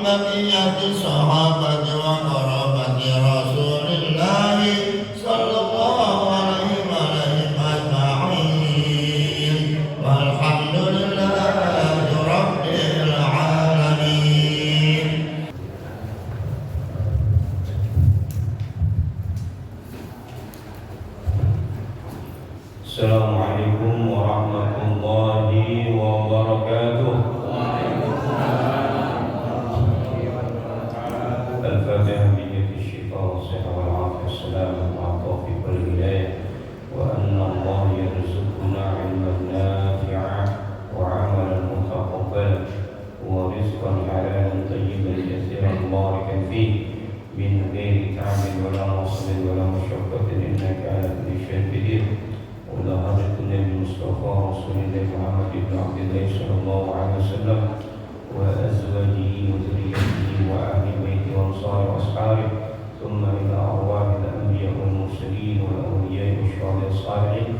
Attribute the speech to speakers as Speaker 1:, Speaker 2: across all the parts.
Speaker 1: بقية الصحابة وقرابة رسول الله صلى الله عليه وسلم أجمعين والحمد لله رب العالمين.
Speaker 2: السلام عليكم ورحمة الله وبركاته. الفاتحة بنية الشفاء والصحة والعافية والسلام مع التوفيق والهداية، وأن الله يرزقنا علما نافعا وعملا متقبلا ورزقا حلالا طيبا كثيرا مباركا فيه من غير تعب ولا نصب ولا مشقة إنك على كل شيء قدير. ولا حضرة النبي المصطفى رسول الله محمد بن عبد الله صلى الله عليه وسلم وأزواجه وذريته وأهل بيته وأنصاره وأصحابه، ثم إلى أرواح الأنبياء والمرسلين والأولياء والشهداء الصالحين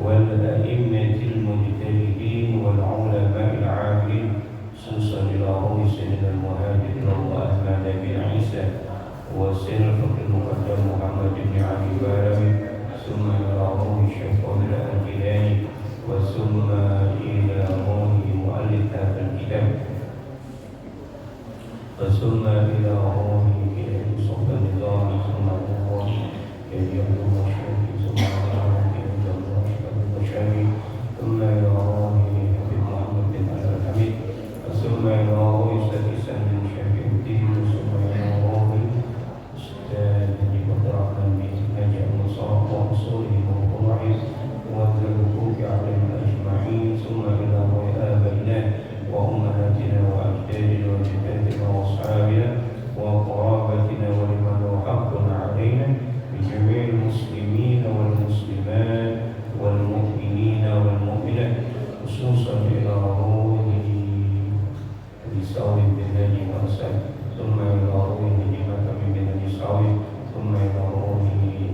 Speaker 2: والأئمة المجتهدين والعلماء العاملين، خصوصا إلى روح سيدنا المهاجر إلى الله أحمد بن عيسى وسيد الفقه المقدم محمد بن علي بارمي، ثم إلى روح الشيخ عبد الجيلاني، وثم إلى روح مؤلف هذا الكتاب، ثم إلى روح صحب النظام، ثم روح يديم المشهد، ثم إلى روح المشهد، ثم إلى روح حبيب محمد بن عبد الحميد، ثم إلى روح سيد سعد بن شفيع الدين، ثم إلى روح أستاذ نجيب الرحمن بن نجيب المصاب وأصوله وفروعه والذكوك عليهم أجمعين، ثم إلى روح آبائنا وأمهاتنا وأجدادنا وجداتنا وأصحابنا وقرابتنا ولمن له حق علينا بجميع المسلمين والمسلمات والمؤمنين والمؤمنات، خصوصا إلى روح الإساوي بن نجي وأسد، ثم إلى روح هديمة بن نجي ساوي، ثم إلى روح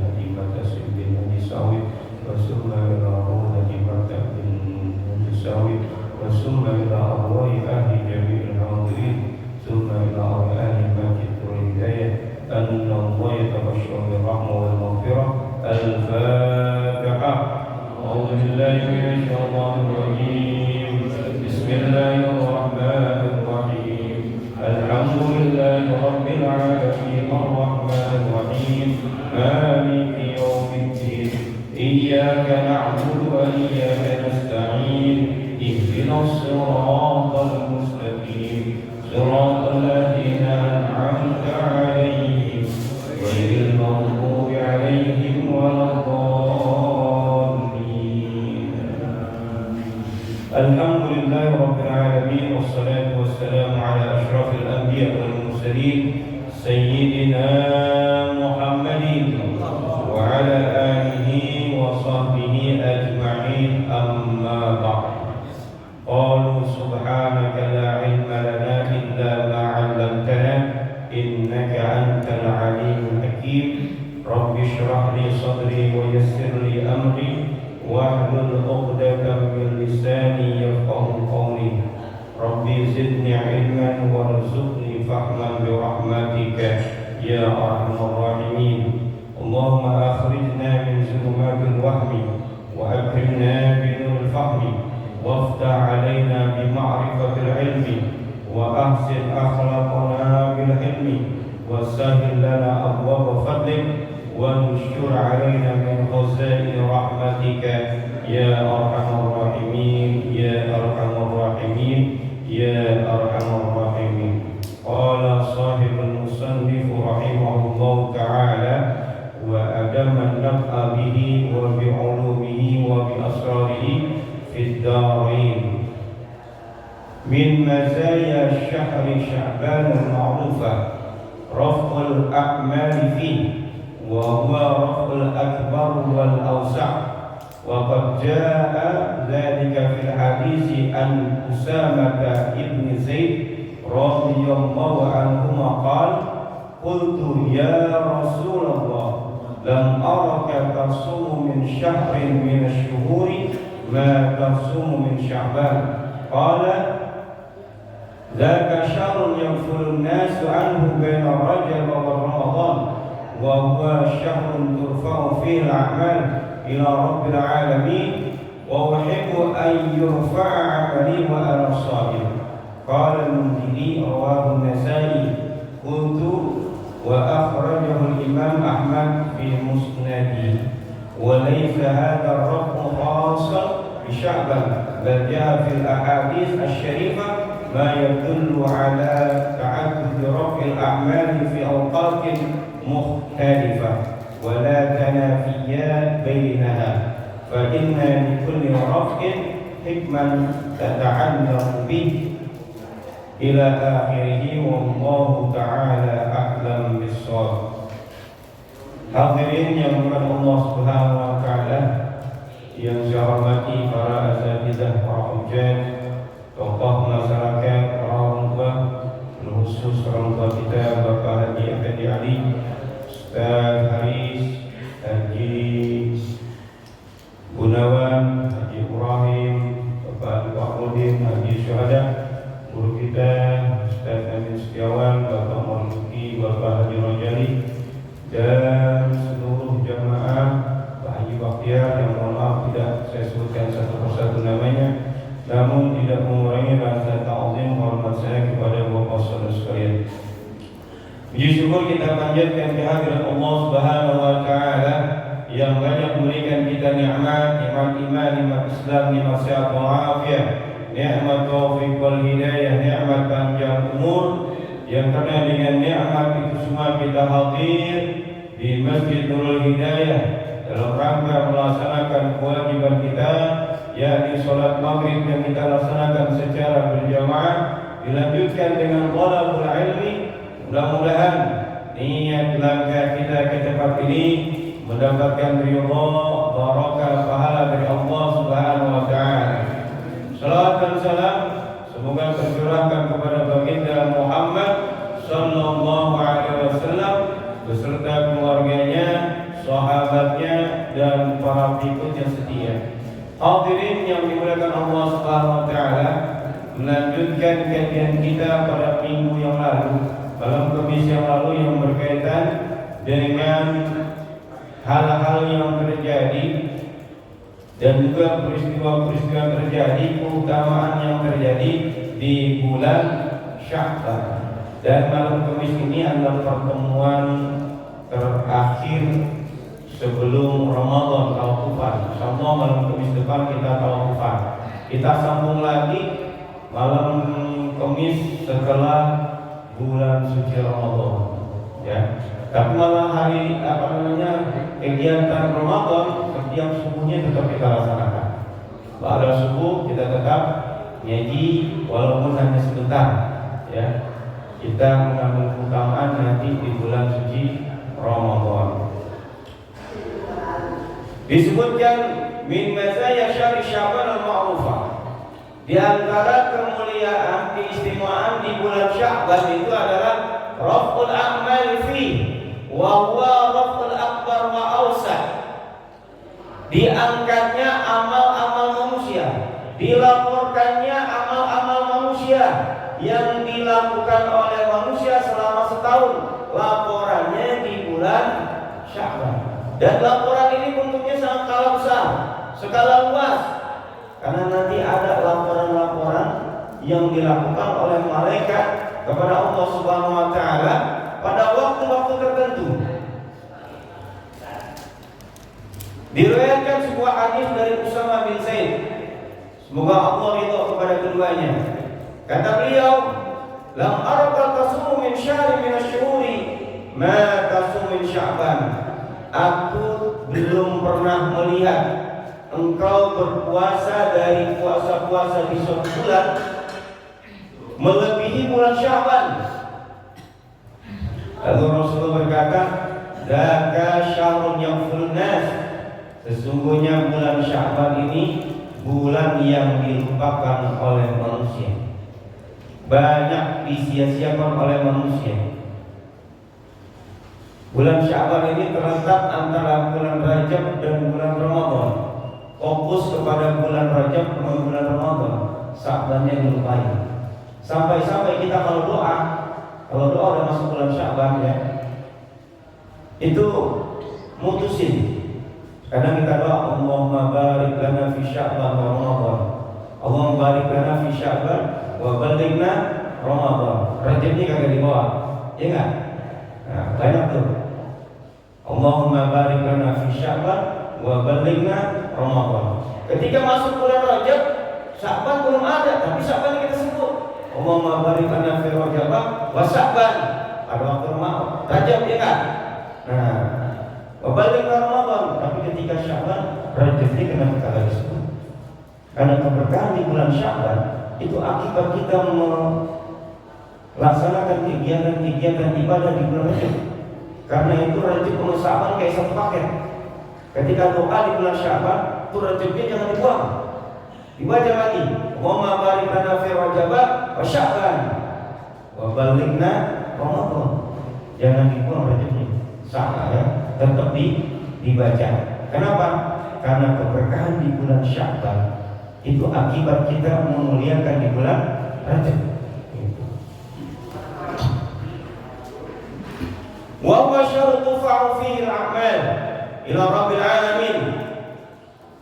Speaker 2: هديمة سيد بن نجي ساوي، وثم إلى روح هديمة بن نجي ساوي، وثم إلى أرواح أهل جميع الحاضرين، ثم إلى أرواح أهل المسجد والهداية، أن الله يتبشر بالرحمة والمغفرة. الفاتحة. أعوذ بالله من الشيطان الرجيم. بسم الله الرحمن الرحيم. الحمد لله رب العالمين الرحمن الرحيم مالك يوم الدين إياك نعبد وإياك نستعين اهدنا الصراط المستقيم صراط الذين أنعمت عليهم غير المغضوب عليهم ولا الضالين. الحمد لله رب العالمين والصلاة والسلام على أشرف الأنبياء والمرسلين سيدنا محمد وعلى آله وصحبه أجمعين، أما بعد. قالوا سبحانك لا علم لنا إلا ما علمتنا إنك أنت العليم الحكيم. رب اشرح لي صدري ويسر لي أمري واحلل عقدة من لساني يفقهوا قولي. ربي زدني علما وارزقني فهما برحمتك يا أرحم الراحمين. اللهم أخرجنا من ظلمات الوهم وأكرمنا بنور الفهم، وافتح علينا بمعرفة العلم، وأحسن أخلاقنا بالحلم، وسهل لنا أبواب فضلك، وانشر علينا من خزائن رحمتك يا أرحم الراحمين يا أرحم الراحمين يا أرحم الراحمين. قال صاحب المصنف رحمه الله تعالى: وأدم النفع به وبعلومه وبأسراره في الدارين. من مزايا شهر شعبان المعروفة رفع الأعمال فيه، وهو رفع الأكبر والأوسع، وقد جاء ذلك في الحديث عن أسامة بن زيد رضي الله عنهما قال: قلت يا رسول الله لم أرك تصوم من شهر من الشهور ما تصوم من شعبان. قال: ذاك شهر يغفر الناس الناس عنه بين رجب ورمضان وهو شهر ترفع فيه الأعمال إلى رب العالمين وأحب أن يرفع عملي وأنا صائم. قال المنذري رواه النسائي قلت وأخرجه الإمام أحمد في مسنده. وليس هذا الرفع خاصا بشعبان بل جاء في الأحاديث الشريفة ما يدل على تعدد رفع الأعمال في أوقات مختلفة ولا تنافيات بينها فإن لكل رفع حكما تتعلق به إلى آخره والله تعالى أعلم بالصواب. Hadirin yang dimuliakan Allah Subhanahu wa taala, yang saya hormati para asatidzah, para ujjah, tokoh masyarakat, para orang tua, khusus orang tua kita Bapak Haji Effendi Ali, Ustaz Haris, Haji Gunawan, Haji Ibrahim, Bapak Nurdin, Haji Syuhada, guru kita Ustaz Amin Setiawan, Bapak Marzuki, Bapak Haji Rojali, dan seluruh jamaah Pak Haji Bakhtiar yang mohon maaf tidak saya sebutkan satu persatu namanya, namun tidak mengurangi rasa ta'zim hormat saya kepada Bapak Saudara sekalian. Puji syukur kita panjatkan kehadirat Allah Subhanahu wa taala yang banyak memberikan kita nikmat iman, nikmat Islam, nikmat sehat walafiat, nikmat taufik wal hidayah, nikmat panjang umur, yang karena dengan nikmat itu semua kita hadir di Masjid Nurul Hidayah dalam rangka melaksanakan kewajiban kita, yakni sholat maghrib yang kita laksanakan secara berjamaah, dilanjutkan dengan thalabul ilmi. Mudah-mudahan niat langkah kita ke tempat ini mendapatkan ridha, barakah, pahala dari Allah Subhanahu wa taala. Salawat dan salam semoga tercurahkan kepada baginda Muhammad sallallahu alaihi wasallam beserta keluarganya, sahabatnya dan para pengikutnya setia. Hadirin yang dimuliakan Allah Subhanahu wa taala, melanjutkan kajian kita pada minggu yang lalu, malam Kamis yang lalu yang berkaitan dengan hal-hal yang terjadi dan juga peristiwa-peristiwa terjadi, keutamaan yang terjadi di bulan Sya'ban. Dan malam Kamis ini adalah pertemuan terakhir sebelum Ramadan tawafan. Insyaallah malam Kamis depan kita tawafan. Kita sambung lagi malam Kamis setelah bulan suci Ramadan. Ya. Tapi malam hari kegiatan Ramadan setiap subuhnya tetap kita laksanakan. Pada subuh kita tetap ngaji walaupun hanya sebentar. Ya. Kita mengambil keutamaan nanti di bulan suci Ramadan. Disebutkan min mazaya syahri Sya'ban al-ma'rufah. Di antara kemuliaan, keistimewaan di bulan Sya'ban itu adalah raf'ul a'mal fi wa huwa raf'ul akbar wa awsa'. Diangkatnya amal-amal manusia, dilaporkannya amal-amal manusia yang dilakukan oleh manusia selama setahun, laporannya di bulan Sya'ban. Dan laporan ini bentuknya sangat skala besar, skala luas, karena nanti ada laporan-laporan yang dilakukan oleh malaikat kepada Allah Subhanahu wa taala pada waktu-waktu tertentu. Diriwayatkan sebuah hadis dari Usama bin Zaid, semoga Allah ridha kepada keduanya. Kata beliau, lam araka tasumu min syahri min asy-syuhuri ma tasumu min Sya'ban. Aku belum pernah melihat engkau berpuasa dari puasa-puasa di suatu bulan melebihi bulan Sya'ban. Lalu Rasulullah berkata, "Dzaka syahrun yaghfurun nas." Sesungguhnya bulan Sya'ban ini bulan yang dilupakan oleh manusia, banyak disia-siakan oleh manusia. Bulan Sya'ban ini terletak antara bulan Rajab dan bulan Ramadan. Fokus kepada bulan Rajab dan bulan Ramadan, Sya'bannya dilupain. Sampai-sampai kita kalau doa masuk bulan Sya'ban ya, itu mutusin. Kadang kita doa, Allahumma barik lana fi Sya'ban wa Ramadan. Allahumma barik lana fi Sya'ban wa balighna Ramadan. Rajabnya kagak dibawa, ya enggak? Nah, banyak tuh. Allahumma barik lana fi Sya'ban wa balighna Ramadan. Ketika masuk bulan Rajab, Sya'ban belum ada, tapi Sya'ban kita sebut. Allahumma barik lana fi Rajab wa Sya'ban. Pada waktu Rajab, ya kan? Nah, wa balighna Ramadan. Tapi ketika Sya'ban, Rajab ini kenapa kagak disebut? Karena keberkahan di bulan Sya'ban itu akibat kita melaksanakan kegiatan-kegiatan ibadah di bulan Rajab. Karena itu Rajab sama Sya'ban kayak satu paket. Ketika doa di bulan Sya'ban, itu Rajabnya jangan dibuang, dibaca lagi. Allahumma barik lana fi Rajab wa Sya'ban wa balighna Ramadan. Jangan dibuang Rajabnya, sah ya, tetap dibaca. Kenapa? Karena keberkahan di bulan Sya'ban itu akibat kita memuliakan di bulan Rajab. Wa huwa syahrun turfa'u fihi al-a'mal ila rabbil alamin.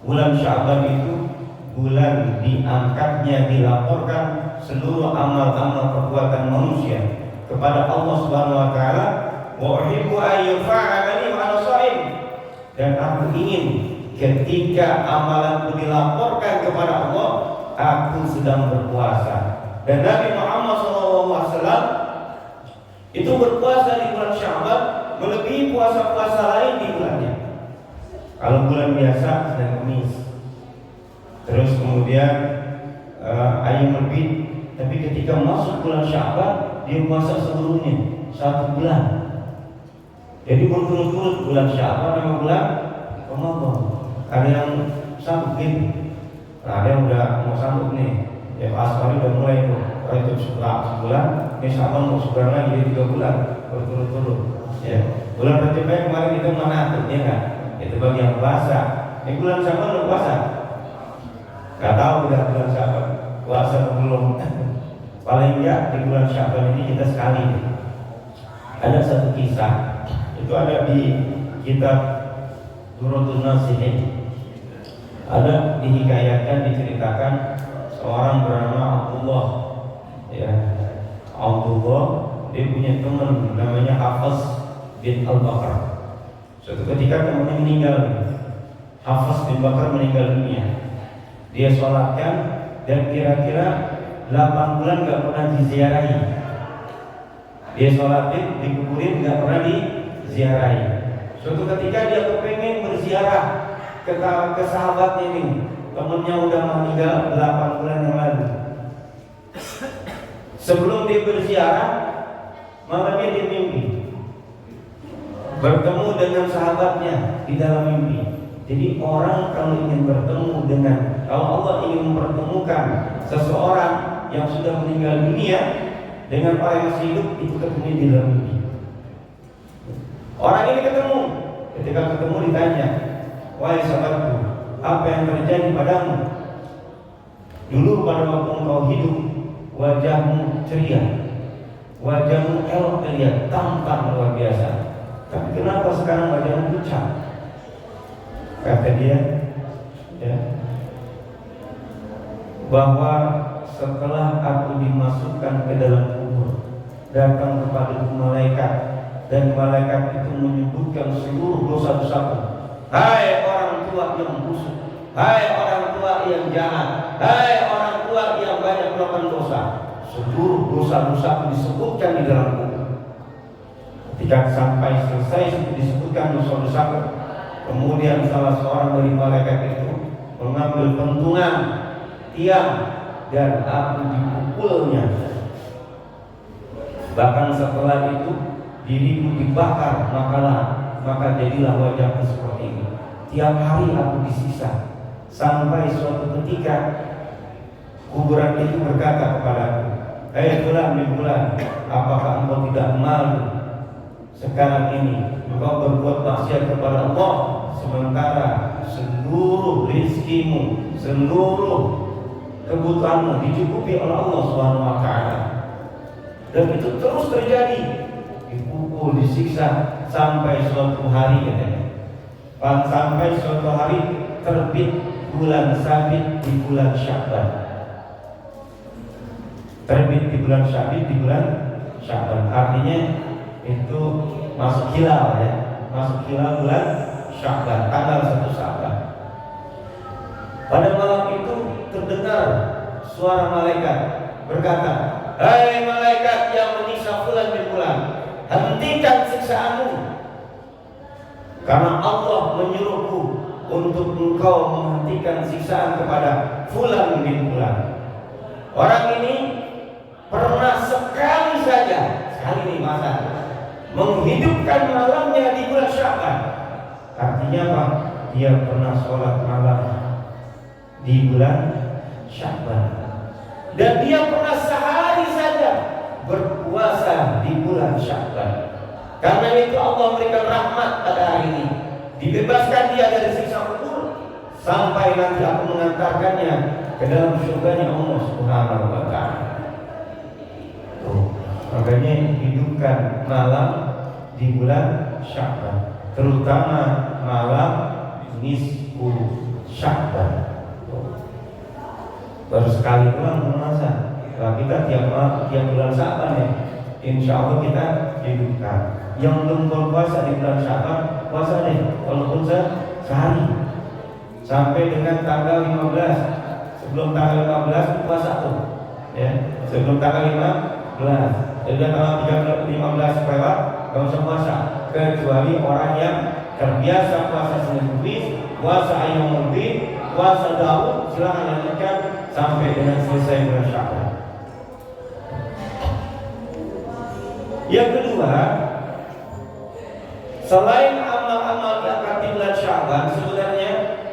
Speaker 2: Bulan Sya'ban itu bulan diangkatnya, dilaporkan seluruh amal-amal perbuatan manusia kepada Allah Subhanahu wa taala. Wa uhibbu an yufa'ala li wa ana sha'im. Dan aku ingin ketika amalanku dilaporkan kepada Allah, aku sedang berpuasa. Dan Nabi Muhammad SAW itu berpuasa di bulan Sya'ban melebihi puasa-puasa lain di bulannya. Kalau bulan biasa sedang Kamis, terus kemudian ayam lebih. Tapi ketika masuk bulan Sya'ban, dia puasa seluruhnya 1 bulan. Jadi berturut-turut bulan Sya'ban sama bulan Ramadan. Ada yang sanggup gitu, nah, ada yang udah mau sanggup nih. Ya Asmari udah mulai tuh, itu sebulan, ini Sya'ban mau sebulan lagi, jadi 3 bulan berturut-turut. Ya, bulan Rajab kemarin kita mana tuh, ya nggak? Itu bagi yang puasa. Ini bulan Sya'ban belum puasa? Gak tahu udah bulan Sya'ban puasa belum. Paling enggak di bulan Sya'ban ini kita sekali. Ada satu kisah, itu ada di kitab Durratun Nasihin. Ada dihikayatkan, diceritakan seorang bernama Abdullah. Ya, Abdullah, dia punya teman namanya Hafiz bin Al-Bakar. Suatu ketika temannya meninggal, Hafiz bin Bakar meninggal dunia. Dia sholatkan dan kira-kira 8 bulan gak pernah diziarahi. Dia sholatin, dikuburin, gak pernah diziarahi. Suatu ketika dia kepengen berziarah ke sahabatnya ini, temennya udah meninggal 8 bulan yang lalu. Sebelum dia berziarah, malamnya dia mimpi bertemu dengan sahabatnya di dalam mimpi. Jadi orang kalau ingin bertemu dengan, kalau Allah ingin mempertemukan seseorang yang sudah meninggal dunia dengan orang yang masih hidup, itu ketemu di dalam mimpi. Orang ini ketemu, ketika ketemu ditanya, wahai sahabatku, apa yang terjadi padamu? Dulu pada waktu engkau hidup, wajahmu ceria, wajahmu elok terlihat, tampan luar biasa. Tapi kenapa sekarang wajahmu pucat? Kata dia, ya, bahwa setelah aku dimasukkan ke dalam kubur, datang kepada malaikat, dan malaikat itu menyebutkan seluruh dosa-dosaku. Hai orang tua yang busuk, hai orang tua yang jahat, hai orang tua yang banyak melakukan dosa, seluruh dosa-dosaku disebutkan di dalam kubur. Ketika sampai selesai disebutkan dosa-dosaku, kemudian salah seorang dari malaikat itu mengambil pentungan tiang dan aku dipukulnya. Bahkan setelah itu diriku dibakar, maka jadilah wajahku seperti ini. Tiap hari aku disiksa, sampai suatu ketika kuburan itu berkata kepadaku, hei fulan bin fulan, apakah engkau tidak malu sekarang ini engkau berbuat maksiat kepada Allah, sementara seluruh rizkimu, seluruh kebutuhanmu dicukupi oleh Allah Subhanahu wa taala. Dan itu terus terjadi siksa sampai suatu hari katanya. Sampai suatu hari terbit bulan sabit di bulan Sya'ban. Terbit di bulan sabit di bulan Sya'ban. Artinya itu masuk hilal ya. Masuk hilal bulan Sya'ban, tanggal 1 Sya'ban. Pada malam itu terdengar suara malaikat berkata, "Hai malaikat yang menyiksa fulan bin fulan, hentikan siksaanmu, karena Allah menyuruhku untuk engkau menghentikan siksaan kepada fulan bin fulan." Orang ini pernah sekali saja, sekali ini masa, menghidupkan malamnya di bulan Sya'ban. Artinya apa? Dia pernah sholat malam di bulan Sya'ban, dan dia pernah sehari saja berpuasa di bulan Sya'ban. Karena itu Allah memberikan rahmat pada hari ini, dibebaskan dia dari siksa kubur sampai nanti aku mengantarkannya ke dalam surganya Allah Subhanahu wa ta'ala. Makanya hidupkan malam di bulan Sya'ban, terutama malam nisfu Sya'ban. Baru sekali pulang masa. Nah, kita tiap bulan Sya'ban ya, insya Allah kita hidupkan. Yang belum berpuasa di bulan Sya'ban, puasa deh, walaupun sehari sampai dengan tanggal 15. Sebelum tanggal 15 puasa tuh, ya. Sebelum tanggal 15, jadi tanggal 15 lewat, gak usah puasa, kecuali orang yang terbiasa puasa Senin Kamis, puasa Ayyamul Bid, puasa Daud, silakan lanjutkan sampai dengan selesai bulan Sya'ban. Yang kedua, selain amal-amal yang akan di bulan Sya'ban, sebenarnya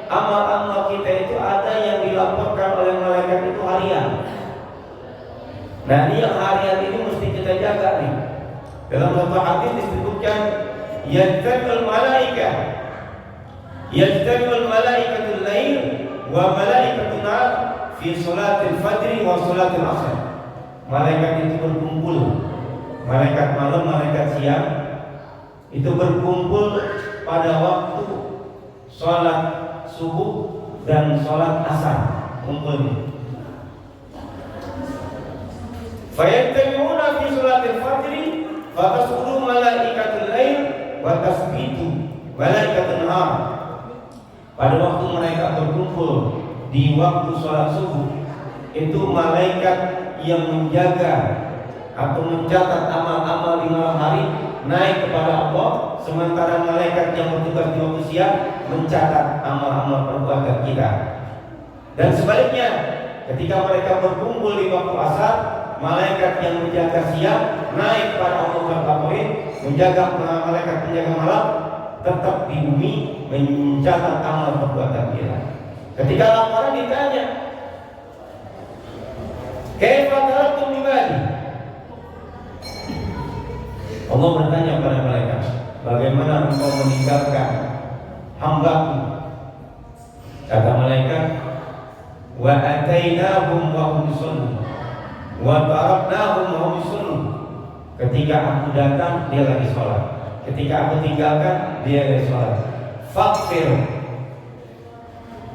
Speaker 2: amal-amal kita itu ada yang dilaporkan oleh malaikat itu harian. Nah, ini yang harian ini mesti kita jaga nih. Dalam satu hadis disebutkan yajtami'ul malaikatul lail wa malaikatul nar fi sholatil fajri wa sholatil asr. Malaikat itu berkumpul, malaikat malam, malaikat siang itu berkumpul pada waktu sholat subuh dan sholat asar, kumpulnya. Fayattabi'una fi sholatil fajri fatasqudu malaikatul lail wa tasbitu malaikatul nahar. Pada waktu mereka berkumpul di waktu sholat subuh, itu malaikat yang menjaga atau mencatat amal-amal di malam hari naik kepada Allah, sementara malaikat yang bertugas di waktu siang mencatat amal-amal perbuatan kita. Dan sebaliknya, ketika mereka berkumpul di waktu asar, malaikat yang menjaga siang naik kepada Allah Al-Qadir, menjaga malaikat penjaga malam tetap di bumi mencatat amal perbuatan kita. Ketika laporan ditanya, "Kaifa taraktum ibadi?" Allah bertanya kepada malaikat, "Bagaimana engkau meninggalkan hamba-Ku?" Kata malaikat, "Wa atainahum wa hum yusallun wa taraknahum wa hum yusallun." Ketika aku datang, dia lagi sholat. Ketika aku tinggalkan, dia lagi sholat. Faghfir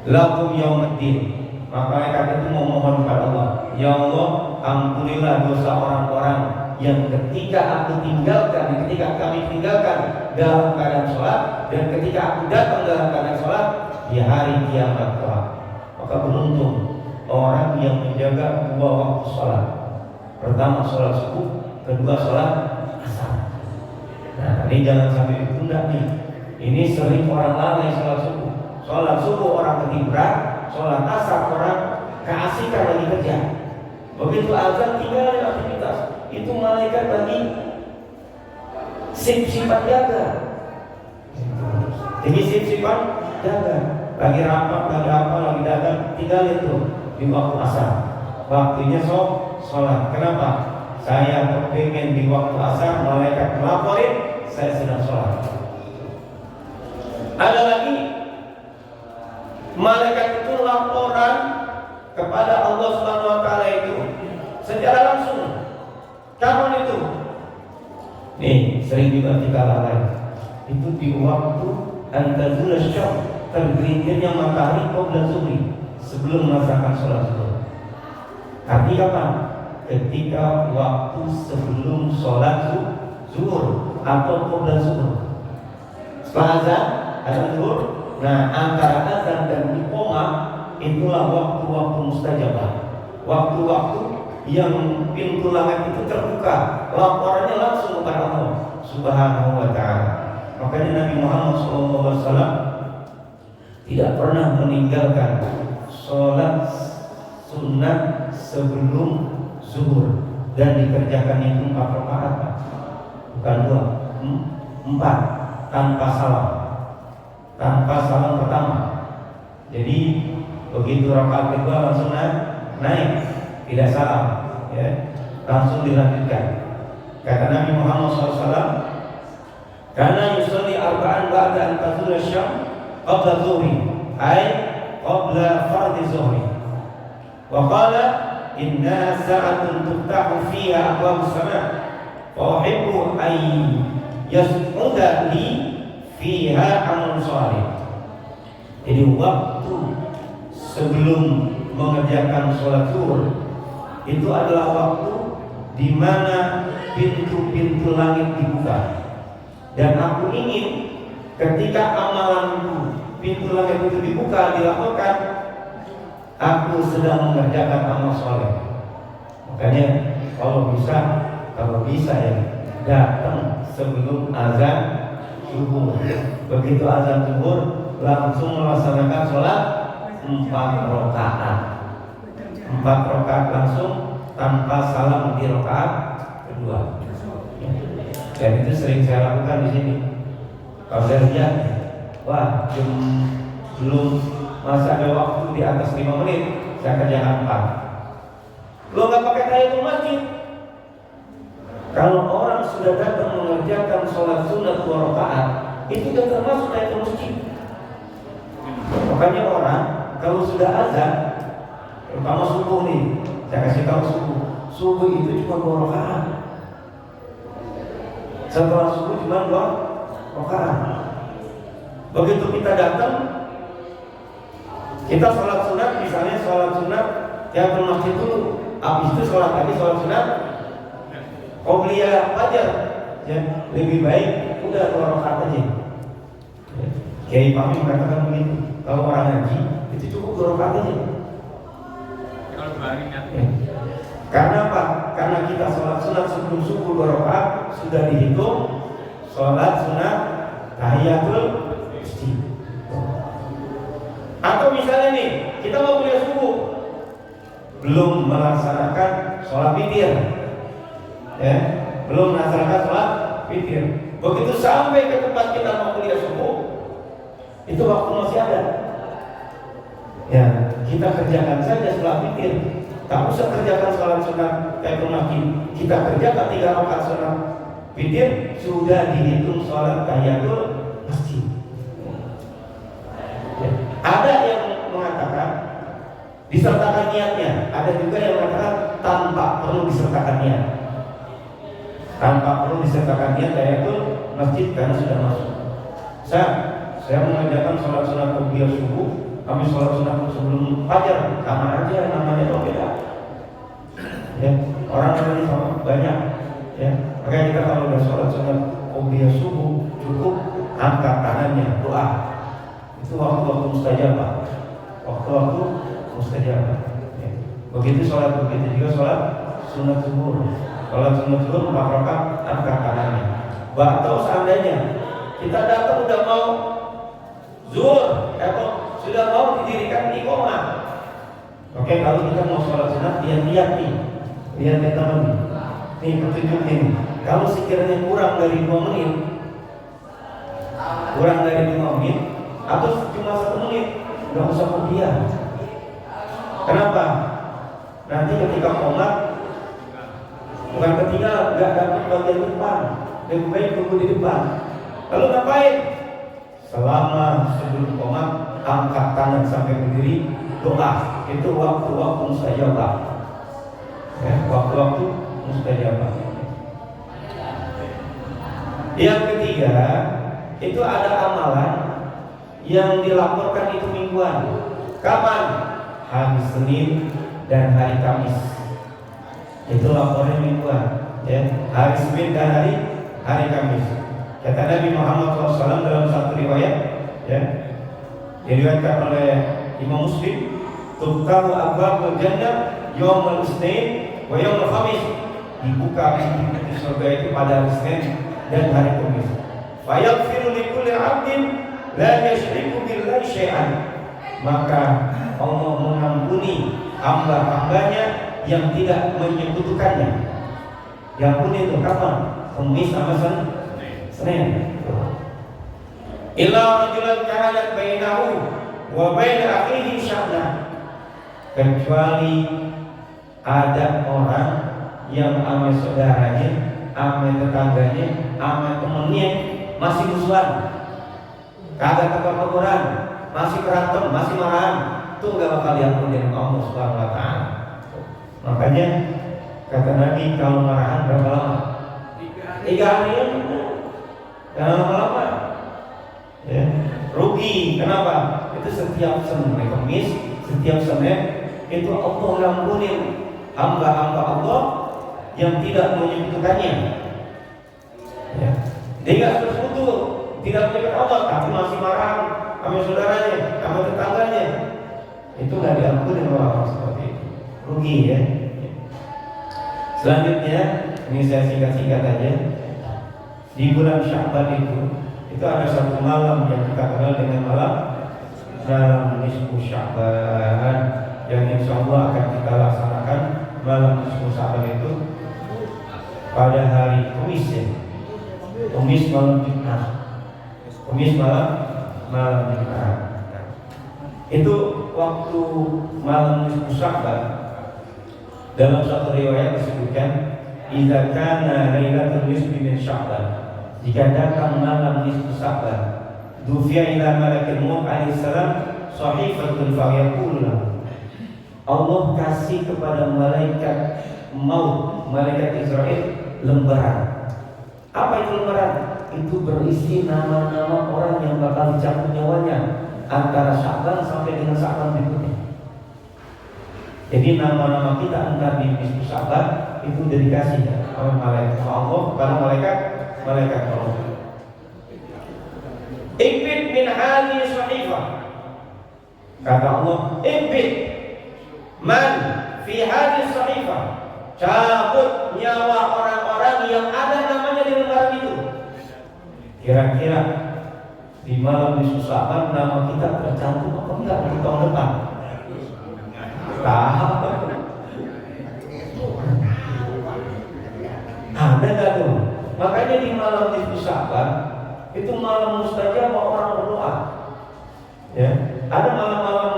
Speaker 2: lahum yaumiddin. Maka malaikat itu memohon kepada Allah, "Ya Allah, ampunilah dosa orang-orang yang ketika aku tinggalkan, ketika kami tinggalkan dalam keadaan sholat, dan ketika aku datang dalam keadaan sholat di hari kiamat kelak." Maka beruntung orang yang menjaga dua waktu sholat. Pertama sholat subuh, kedua sholat asar. Nah, ini jangan sampai ditunda nih. Ini sering orang lalai sholat subuh. Sholat subuh orang ketiduran, sholat asar orang keasikan lagi kerja. Begitu azan tinggalin aktivitas. Itu malaikat lagi sip-sipan jaga. Jadi sip-sipan jaga. Lagi rapat, lagi apa, lagi dagang, tinggalin tuh di waktu asar. Waktunya sholat. Kenapa? Saya kepengen di waktu asar malaikat melaporin saya sedang sholat. Ada lagi malaikat itu laporan kepada Allah Subhanahu wa ta'ala itu secara langsung. Kapan itu? Nih, sering juga kita lalai. Itu di waktu antazul syam, tergelincirnya matahari qabla zuhri, sebelum melaksanakan sholat zuhur. Artinya apa? Ketika waktu sebelum sholat zuhur atau qabla zuhur. Setelah azan zuhur, nah antara azan dan iqamah itulah waktu-waktu mustajabah. Waktu-waktu yang pintu langit itu terbuka, laporannya langsung kepada Allah Subhanahu wa ta'ala. Makanya Nabi Muhammad SAW tidak pernah meninggalkan sholat sunnah sebelum zuhur, dan dikerjakan itu 4 rakaat, bukan 2, 4 tanpa salam pertama. Jadi begitu rakaat kedua langsung naik, tidak salam, ya, langsung dilanjutkan. Kata Nabi Muhammad SAW, karena yusalli arba'an ba'da an tazula syam qabla zuhri, ay qabla fardhi zuhri. Wa qala inna sa'atun tuftahu fiha abwabus sama' wa uhibbu ay yas'uda li fiha amal salih. Jadi waktu sebelum mengerjakan sholat zuhur itu adalah waktu di mana pintu-pintu langit dibuka, dan aku ingin ketika amalanku pintu langit itu dibuka, dilakukan, aku sedang mengerjakan amal soleh. Makanya kalau bisa ya datang sebelum azan subuh. Begitu azan zuhur langsung melaksanakan sholat 4 rakaat. 4 rakaat langsung tanpa salam di rakaat kedua. Dan itu sering saya lakukan di sini. Kalau saya lihat, wah, belum masa ada waktu di atas 5 menit, saya kerjakan 4. Lo nggak pakai tahiyatul masjid. Kalau orang sudah datang mengerjakan sholat sunat 2 rakaat, itu sudah termasuk tahiyatul masjid. Makanya orang kalau sudah azan, terutama subuh nih, saya kasih tahu subuh itu cuma 2 rakaat. Setelah subuh cuma 2 rakaat. Begitu kita datang, kita sholat sunat, misalnya sholat sunat yang masjid dulu, habis itu sholat lagi sholat sunat qobliyah fajar, ya, lebih baik udah 2 rakaat aja. Kiai Fahmi mengatakan begitu. Kalau orang ngaji itu cukup 2 rakaat aja. Ya. Karena apa? Karena kita sholat sunat sebelum subuh 2 rakaat sudah dihitung sholat sunat tahiyatul masjid. Atau misalnya nih, kita mau kuliah subuh, belum melaksanakan sholat witir, ya, belum melaksanakan sholat witir. Begitu sampai ke tempat kita mau kuliah subuh, itu waktu masih ada. Ya, kita kerjakan saja sholat witir. Tak usah kerjakan sholat sunat kayak masjid. Kita kerjakan 3 rakaat sholat witir, sudah dihitung sholat tahiyatul masjid. Ya. Ada yang mengatakan disertakan niatnya, ada juga yang mengatakan tanpa perlu disertakan niat. Tanpa perlu disertakan niat tahiyatul masjid karena sudah masuk. Saya mengajarkan sholat sunat qobliyah subuh, kami sholat sunat sebelum fajar, sama aja namanya dong, beda. Ya, orang tadi sama banyak. Ya, makanya kita kalau udah sholat sunat qobliyah subuh cukup angkat tangannya doa. Itu waktu-waktu mustajabah. Waktu-waktu mustajabah. Ya. Begitu sholat, begitu juga sholat sunat zuhur. Sholat sunat zuhur 4 rakaat angkat tangannya. Atau seandainya kita datang udah mau zuhur atau sudah mau didirikan iqamah. Oke, kalau kita mau sholat sunat, lihat teman nih petunjuk ini. Kalau sekiranya kurang dari 2 menit, atau cuma 1 menit, nggak usah qobliyah. Kenapa? Nanti ketika qomat, bukan ketinggalan, nggak dapat bagian depan, lebih baik tunggu di depan. Lalu ngapain? Selama sebelum qomat, angkat tangan sampai berdiri, doa. Itu waktu-waktu mustajabah. Ya, waktu-waktu mustajabah. Yang ketiga, itu ada amalan yang dilaporkan itu mingguan. Kapan? Hari Senin dan hari Kamis. Itu laporan mingguan, ya. Hari Senin dan hari Kamis. Kata Nabi Muhammad SAW dalam satu riwayat, ya, diriwayatkan oleh Imam Muslim, "Tuftahu abwabul jannah yaumul Isnin wa yaumul Khamis." Dibuka pintu surga itu pada hari Senin dan hari Kamis. Fayaghfiru likulli 'abdin la yusyriku billahi syai'an. Maka Allah mengampuni hamba-hambanya yang tidak menyekutukannya. Diampuni itu kapan? Kamis sama Senin. Illa rajulan kanat bainahu wa bain akhihi sya'na. Kecuali ada orang yang sama saudaranya, sama tetangganya, sama temennya masih musuhan, kagak tegur-teguran, masih berantem, masih marahan, itu nggak bakal diampuni oleh Allah Subhanahu Wa Taala. Makanya kata Nabi, kalau marahan berapa lama? 3 hari ya, jangan lama-lama. Ya, rugi. Kenapa? Itu setiap Senin, Kamis, setiap Senin itu Allah ngampuni hamba-hamba Allah yang tidak menyekutukannya. Ya. Dia nggak bersekutu, tidak menyekutukan Allah, tapi masih marah sama saudaranya, sama tetangganya. Itu nggak diampuni oleh Allah seperti itu. Rugi, ya. Selanjutnya, ini saya singkat-singkat aja. Di bulan Sya'ban itu ada satu malam yang kita kenal dengan malam nisfu Sya'ban, yang insya Allah akan kita laksanakan malam nisfu Sya'ban itu pada hari Kamis, ya. Kamis malam Jumat. Kamis malam Jumat. Itu waktu malam nisfu Sya'ban. Dalam satu riwayat disebutkan, "Idza kana lailatul nisfi min Sya'ban." Jika datang malam nisfu Sya'ban, dufiya ila malakil maut alaihi salam sahifatun fa yaqulu. Allah kasih kepada malaikat maut, malaikat Israel, lembaran. Apa itu lembaran? Itu berisi nama-nama orang yang bakal dicabut nyawanya antara Sya'ban sampai dengan Sya'ban berikutnya. Jadi nama-nama kita antara di nisfu Sya'ban itu udah dikasih oleh malaikat Allah kepada malaikat Allah. Ibid min hadhihi sahifah. Kata Allah, ibid man fi hadhihi sahifah. Cabut nyawa orang-orang yang ada namanya di lembaran itu. Kira-kira di malam nisfu Sya'ban nama kita tercantum apa enggak di tahun depan? Ada nggak tuh? Makanya di malam nisfu Sya'ban itu malam mustajab orang berdoa. Ya, ada malam-malam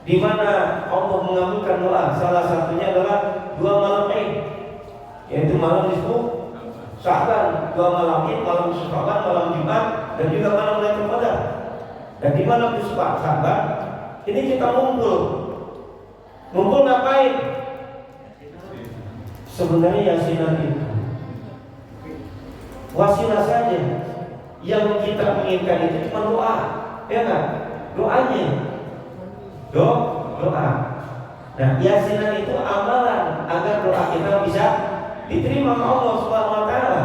Speaker 2: di mana Allah mengabulkan doa. Salah satunya adalah 2 malam Id, yaitu malam nisfu Sya'ban, 2 malam Id, malam nisfu Sya'ban, malam Jumat, dan juga malam Lailatul Qadar. Dan di malam nisfu Sya'ban ini kita ngumpul ngapain? Sebenarnya yasinan itu wasilah saja. Yang kita menginginkan itu cuma doa, ya kan? Doanya, doa. Nah, yasinan itu amalan agar doa kita bisa diterima oleh Allah Subhanahu Wa Taala.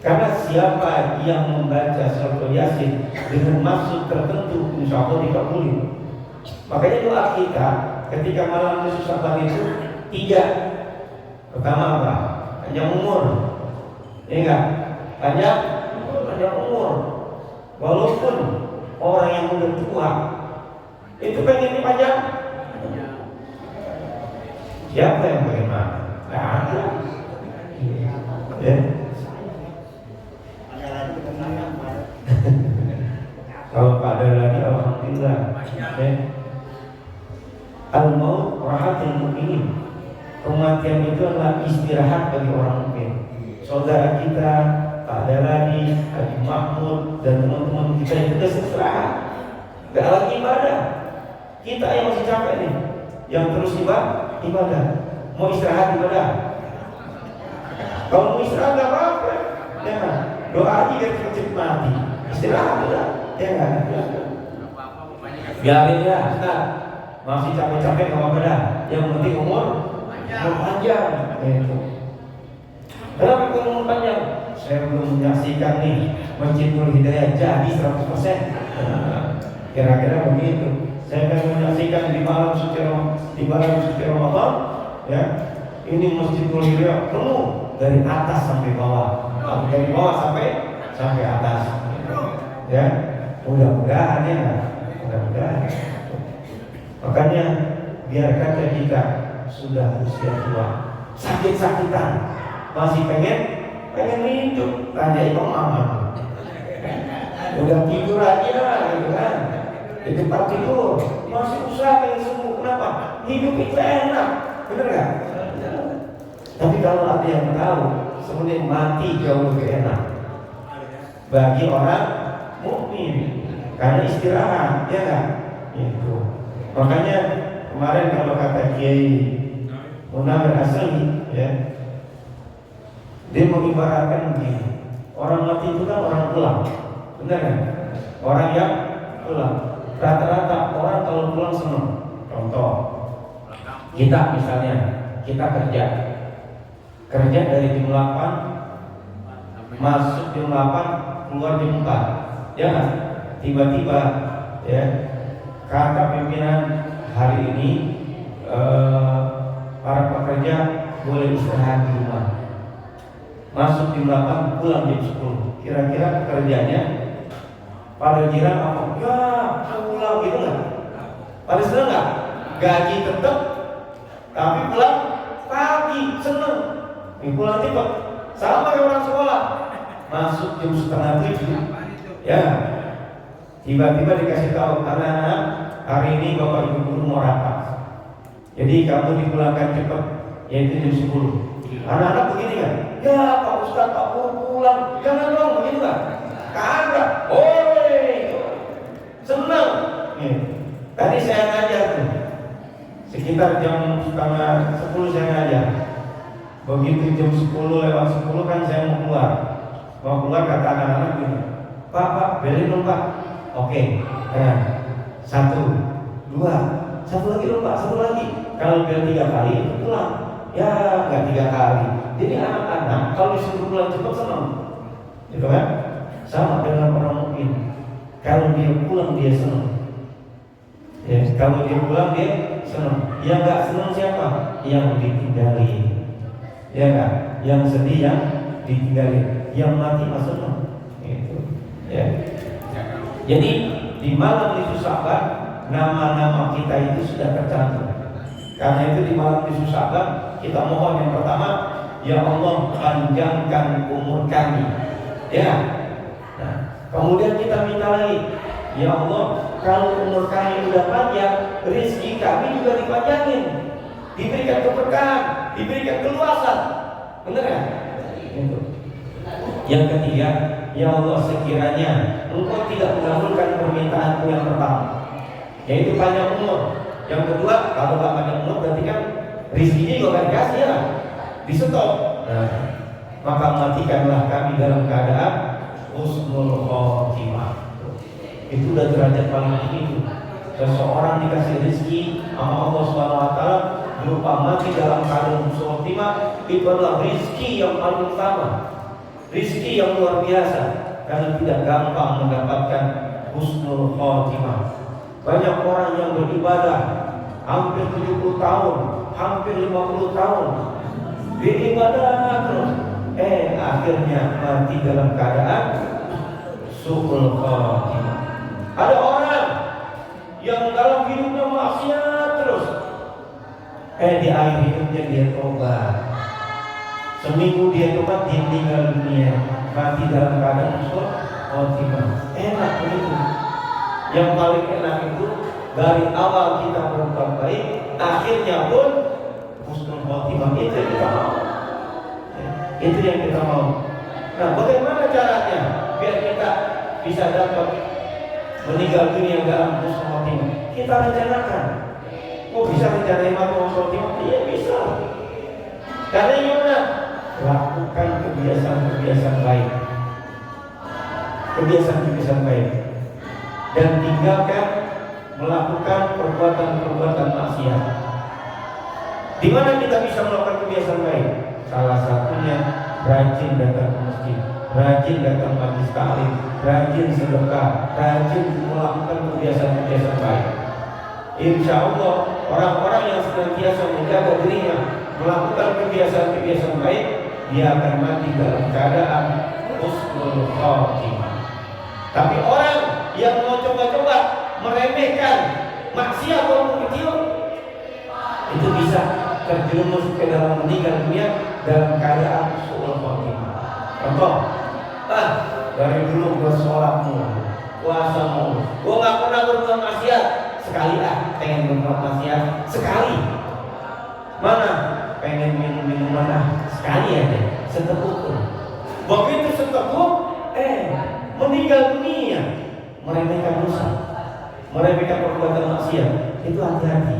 Speaker 2: Karena siapa yang membaca surat Yasin dengan maksud tertentu, insya Allah dikabuli. Makanya doa kita ketika malam nisfu Sya'ban itu 3. Pertama apa? Panjang umur. Ya enggak? Panjang umur. Walaupun orang yang udah tua itu pengen panjang. Siapa yang bagaimana? Enggak ada. Ya. Kalau pada lagi alhamdulillah. Ya. Al-maut rahatul mu'minin. Kematian itu adalah istirahat bagi orang mukmin. Saudara kita Pak Darani, Haji Mahmud, dan teman-teman kita yang sudah istirahat, gak lagi ibadah. Kita yang masih capek nih, yang terus ibadah. Mau istirahat ibadah? Kalau mau istirahat nggak apa-apa, ya kan? Doa aja biar cepat mati. Istirahat udah, ya kan? Biarin ya, Ustaz. Masih capek-capek nggak apa-apa dah. Yang penting umur panjang. Gitu. Kenapa umur panjang? Saya belum menyaksikan nih Masjid Nur Hidayah jadi 100%. Kira-kira begitu. Saya akan menyaksikan di malam suci Ramadan, ya. Ini Masjid Nur Hidayah penuh dari atas sampai bawah, dari bawah sampai atas. Ya, mudah-mudahan ya, mudah-mudahan. Makanya biarkan kita sudah usia tua, sakit-sakitan, masih pengen hidup, tanya Imam Ahmad. Udah tidur aja, gitu kan? Di tempat tidur masih usaha pengen sembuh. Kenapa? Hidup itu enak, bener gak? Tapi kalau ada yang tahu sebenarnya mati jauh lebih enak bagi orang mukmin karena istirahat, ya kan? Itu. Makanya kemarin kalau kata Kiai Munawir Asli, ya, dia mengibaratkan begini, orang mati itu kan orang pulang, benar kan? Orang yang pulang. Rata-rata orang kalau pulang senang. Contoh, kita misalnya kita kerja dari jam 8 masuk jam 8 keluar jam 4, ya kan? Tiba-tiba ya kata pimpinan hari ini para pekerja boleh istirahat di rumah. Masuk jam 8 pulang jam 10. Kira-kira pekerjanya pada jiran apa? Ya pulang gitu nggak? Pada seneng nggak? Gaji tetap, tapi pulang pagi seneng. Pulang cepat. Sama kayak orang sekolah. Masuk jam 6:30, ya. Tiba-tiba dikasih tahu anak-anak hari ini bapak ibu guru mau rapat. Jadi kamu dipulangkan cepat, yaitu jam 10. Anak-anak begini kan? Ya Pak Ustadz, Pak Guru pulang, jangan dong begitu kan? Kagak, senang. Tadi saya ngajar tuh, sekitar jam setengah 10 saya ngajar. Begitu jam 10:10 kan saya mau keluar kata anak-anak gini, Pak, belin dong Pak. Oke, nah, 1, 2, satu lagi dong Pak, satu lagi. Kalau bel 3 kali itu pulang, ya nggak 3 kali. Jadi anak-anak kalau disuruh pulang cepat senang, gitu kan? Sama dengan orang mukmin. Kalau dia pulang dia senang. Ya, kalau dia pulang dia senang. Yang nggak senang siapa? Yang ditinggali. Ya kan? Yang sedih yang ditinggali. Yang mati mah senang. Gitu. Ya. Jadi di malam nisfu Sya'ban nama-nama kita itu sudah tercantum. Karena itu di malam nisfu Sya'ban kita mohon yang pertama, ya Allah panjangkan umur kami. Ya. Nah, kemudian kita minta lagi, ya Allah kalau umur kami sudah panjang, rezeki kami juga dipanjangin, diberikan keberkahan, diberikan keluasan. Benar kan? Itu. Yang ketiga, ya Allah sekiranya Engkau tidak mengabulkan permintaanku yang pertama, yaitu panjang umur. Yang kedua, kalau nggak panjang umur berarti kan rezekinya juga kan dikasih ya, di stop. Nah, maka matikanlah kami dalam keadaan husnul khotimah. Itu udah derajat paling tinggi. Seseorang dikasih rezeki sama Allah SWT berupa mati dalam keadaan husnul khotimah, itu adalah rezeki yang paling utama, rezeki yang luar biasa, karena tidak gampang mendapatkan husnul khotimah. Banyak orang yang beribadah hampir 70 tahun, hampir 50 tahun beribadah terus, akhirnya mati dalam keadaan su'ul khotimah. Ada orang yang dalam hidupnya maksiat terus, di akhir hidupnya dia tobat. Seminggu dia tobat, dia meninggal dunia, mati dalam keadaan su'ul khotimah. Enak begitu. Yang paling enak itu dari awal kita berbuat baik, akhirnya pun husnul khotimah. Itu yang kita mau. Itu yang kita mau. Nah, bagaimana caranya biar kita bisa dapat meninggal dunia dalam husnul khotimah? Kita rencanakan. Kok bisa rencanain mati husnul khotimah? Iya bisa. Karena gimana? lakukan kebiasaan-kebiasaan baik, kebiasaan-kebiasaan baik, dan tinggalkan melakukan perbuatan-perbuatan maksiat. Di mana kita bisa melakukan kebiasaan baik? Salah satunya rajin datang ke masjid, rajin datang majelis taklim, rajin sedekah, rajin melakukan kebiasaan-kebiasaan baik. Insya Allah orang-orang yang senantiasa menjaga dirinya melakukan kebiasaan-kebiasaan baik, dia akan mati dalam keadaan husnul khotimah. Tapi orang yang mau coba-coba meremehkan maksiat walaupun kecil, itu bisa terjerumus ke dalam meninggal dunia dalam keadaan su'ul khotimah. Contoh, dari dulu gue sholat mulu, puasa mulu, gue gak pernah berbuat maksiat. Sekali pengen berbuat maksiat, sekali. Mana pengen minum minuman sekali aja, seteguk pun. Begitu seteguk, meninggal dunia. Meremehkan dosa, meremehkan perbuatan maksiat. Itu hati-hati,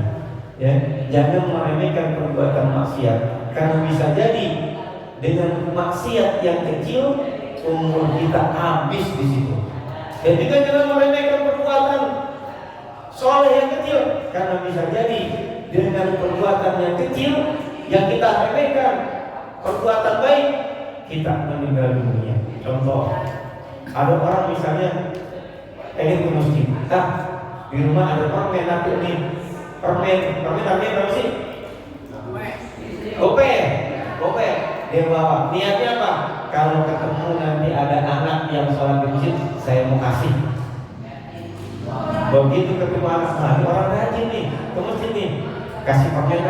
Speaker 2: ya. Jangan meremehkan perbuatan maksiat, karena bisa jadi dengan maksiat yang kecil umur kita habis di situ. Dan juga jangan meremehkan perbuatan soleh yang kecil, karena bisa jadi dengan perbuatan yang kecil yang kita remehkan, perbuatan baik, kita meninggal dunia. Contoh, ada orang misalnya pengen ke masjid, di rumah ada permen, nanti nih permen harganya berapa sih? Gope, dia bawa. Niatnya apa? Kalau ketemu nanti ada anak yang sholat di masjid, saya mau kasih. Begitu ketemu anak, orang rajin nih ke masjid nih, kasih permen.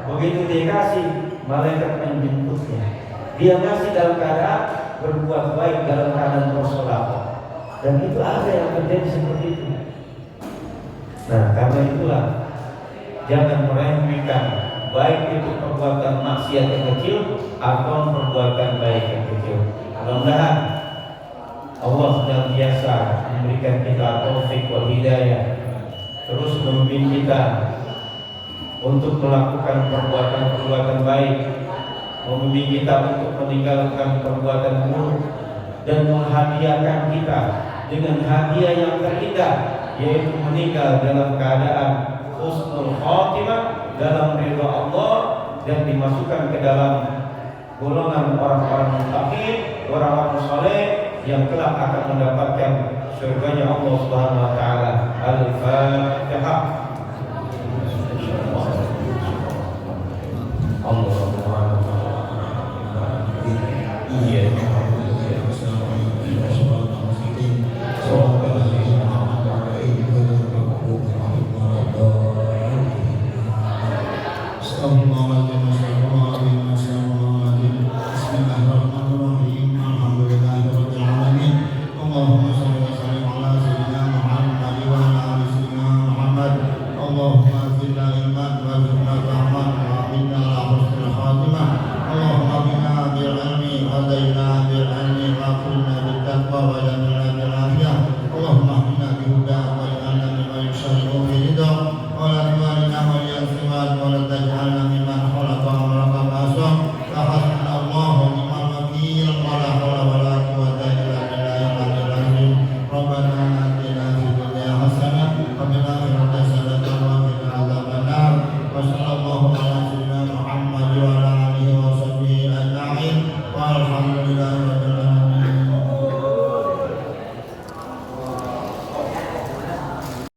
Speaker 2: Begitu dia kasih, malaikat menjemputnya. Dia ngasih dalam keadaan berbuat baik, dalam keadaan bersedekah. Dan itu ada yang terjadi seperti itu. Nah, karena itulah jangan meremehkan baik itu perbuatan maksiat yang kecil atau perbuatan baik yang kecil. Mudah-mudahan Allah senantiasa memberikan kita taufik wal hidayah, terus membimbing kita untuk melakukan perbuatan-perbuatan baik, membimbing kita untuk meninggalkan perbuatan buruk, dan menghadiahkan kita dengan hadiah yang terindah, yaitu meninggal dalam keadaan husnul khotimah, dalam ridha Allah, dan dimasukkan ke dalam golongan orang-orang muttaqin, orang-orang saleh yang kelak akan mendapatkan surganya Allah Subhanahu wa taala. Al-Fatihah.
Speaker 1: Alhamdulillah.